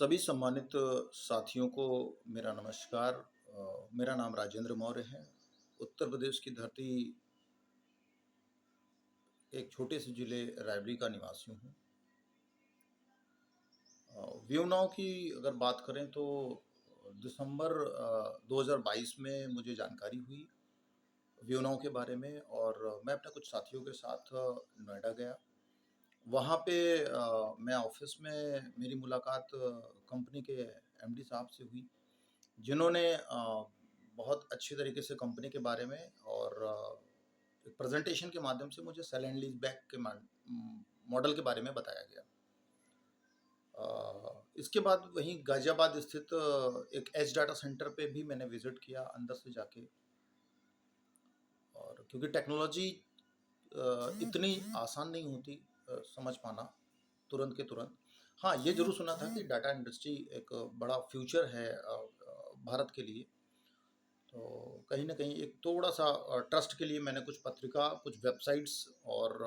सभी सम्मानित साथियों को मेरा नमस्कार। मेरा नाम राजेंद्र मौर्य है। उत्तर प्रदेश की धरती एक छोटे से जिले रायबरेली का निवासी हूँ। व्यूनाव की अगर बात करें तो दिसंबर 2022 में मुझे जानकारी हुई व्यूनाव के बारे में, और मैं अपने कुछ साथियों के साथ नोएडा गया। वहाँ पे मैं ऑफिस में मेरी मुलाकात कंपनी के एमडी साहब से हुई, जिन्होंने बहुत अच्छी तरीके से कंपनी के बारे में और एक प्रेजेंटेशन के माध्यम से मुझे सेल एंड लीज बैक के मॉडल के बारे में बताया गया। इसके बाद वहीं गाजियाबाद स्थित एक एज डाटा सेंटर पे भी मैंने विजिट किया अंदर से जाके, और क्योंकि टेक्नोलॉजी इतनी आसान नहीं होती समझ पाना तुरंत के तुरंत। हाँ, ये जरूर सुना था कि डाटा इंडस्ट्री एक बड़ा फ्यूचर है भारत के लिए। तो कहीं ना कहीं एक थोड़ा सा ट्रस्ट के लिए मैंने कुछ पत्रिका, कुछ वेबसाइट्स और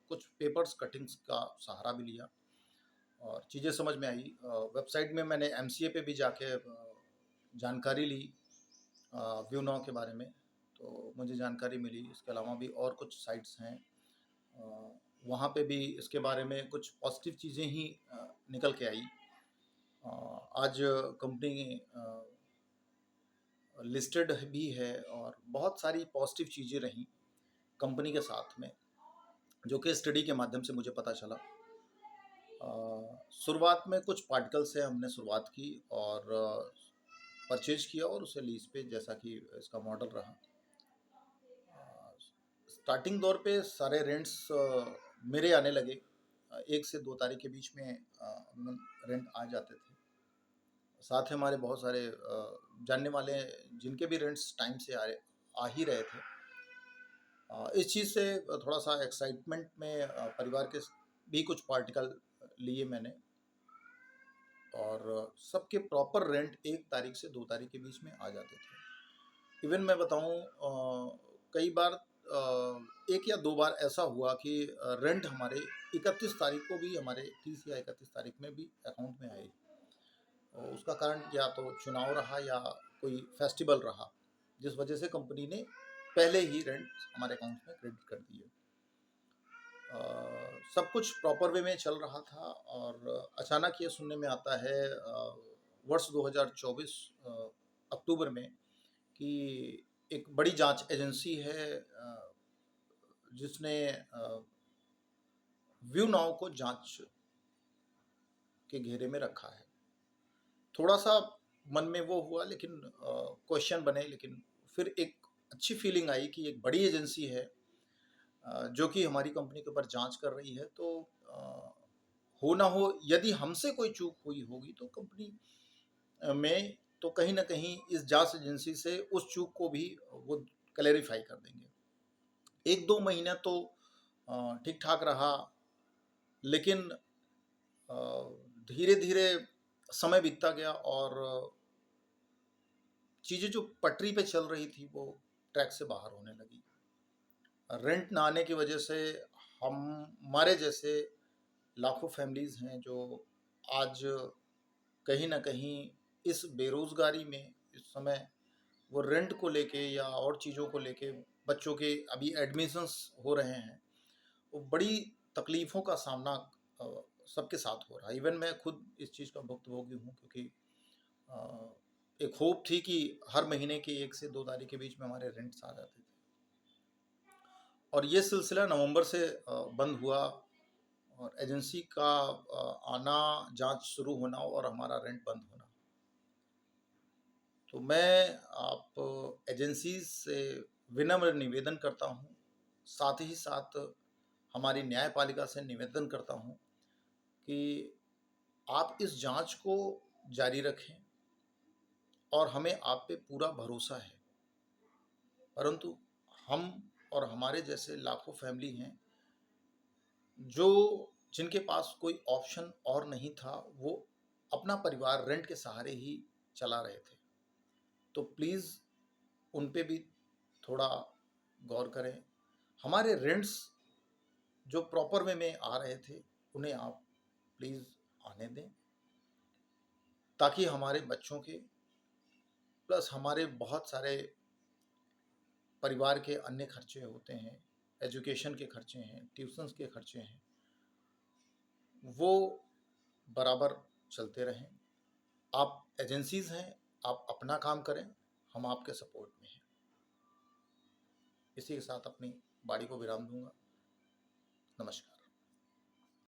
कुछ पेपर्स कटिंग्स का सहारा भी लिया और चीज़ें समझ में आई। वेबसाइट में मैंने एमसीए पे भी जाके जानकारी ली व्यूनाव के बारे में, तो मुझे जानकारी मिली। इसके अलावा भी और कुछ साइट्स हैं, वहाँ पे भी इसके बारे में कुछ पॉजिटिव चीज़ें ही निकल के आई। आज कंपनी लिस्टेड भी है और बहुत सारी पॉजिटिव चीज़ें रहीं कंपनी के साथ में, जो कि स्टडी के माध्यम से मुझे पता चला। शुरुआत में कुछ पार्टिकल से हमने शुरुआत की और परचेज किया और उसे लीज पे, जैसा कि इसका मॉडल रहा। स्टार्टिंग दौर पे सारे रेंट्स मेरे आने लगे। 1 से 2 तारीख के बीच में रेंट आ जाते थे। साथ ही हमारे बहुत सारे जानने वाले जिनके भी रेंट्स टाइम से आ ही रहे थे। इस चीज़ से थोड़ा सा एक्साइटमेंट में परिवार के भी कुछ पार्टिकल लिए मैंने, और सबके प्रॉपर रेंट 1 तारीख से 2 तारीख के बीच में आ जाते थे। इवन मैं बताऊं, कई बार 1 या 2 बार ऐसा हुआ कि रेंट हमारे 31 तारीख को भी, हमारे 30 या 31 तारीख में भी अकाउंट में आए। और उसका कारण या तो चुनाव रहा या कोई फेस्टिवल रहा, जिस वजह से कंपनी ने पहले ही रेंट हमारे अकाउंट में क्रेडिट कर दिए। सब कुछ प्रॉपर वे में चल रहा था और अचानक ये सुनने में आता है वर्ष 2024 अक्टूबर में कि एक बड़ी जांच एजेंसी है जिसने व्यूनाव को जांच के घेरे में रखा है। थोड़ा सा मन में वो हुआ, लेकिन क्वेश्चन बने, लेकिन फिर एक अच्छी फीलिंग आई कि एक बड़ी एजेंसी है जो कि हमारी कंपनी के ऊपर जांच कर रही है। तो हो ना हो, यदि हमसे कोई चूक हुई होगी तो कंपनी में तो कहीं ना कहीं इस जांच एजेंसी से उस चूक को भी वो क्लैरिफाई कर देंगे। 1-2 महीने तो ठीक ठाक रहा, लेकिन धीरे धीरे समय बीतता गया और चीज़ें जो पटरी पे चल रही थी वो ट्रैक से बाहर होने लगी। रेंट ना आने की वजह से हमारे जैसे लाखों फैमिलीज़ हैं जो आज कहीं ना कहीं इस बेरोज़गारी में इस समय वो रेंट को लेके या और चीज़ों को लेके, बच्चों के अभी एडमिशन्स हो रहे हैं, वो बड़ी तकलीफ़ों का सामना सबके साथ हो रहा है। इवन मैं खुद इस चीज़ का भुक्तभोगी हूँ, क्योंकि एक होप थी कि हर महीने की 1 से 2 तारीख के बीच में हमारे रेंट्स आ जाते थे, और ये सिलसिला नवंबर से बंद हुआ और एजेंसी का आना, जांच शुरू होना और हमारा रेंट बंद होना। तो मैं आप एजेंसी से विनम्र निवेदन करता हूँ, साथ ही साथ हमारी न्यायपालिका से निवेदन करता हूँ कि आप इस जांच को जारी रखें, और हमें आप पे पूरा भरोसा है। परंतु हम और हमारे जैसे लाखों फैमिली हैं जो जिनके पास कोई ऑप्शन और नहीं था, वो अपना परिवार रेंट के सहारे ही चला रहे थे। तो प्लीज़ उन पे भी थोड़ा गौर करें। हमारे रेंट्स जो प्रॉपर वे में आ रहे थे उन्हें आप प्लीज़ आने दें। ताकि हमारे बच्चों के प्लस हमारे बहुत सारे परिवार के अन्य खर्चे होते हैं, एजुकेशन के खर्चे हैं, ट्यूशन्स के खर्चे हैं, वो बराबर चलते रहें। आप एजेंसीज हैं, आप अपना काम करें, हम आपके सपोर्ट में हैं। इसी के साथ अपनी बाड़ी को विराम दूंगा। नमस्कार।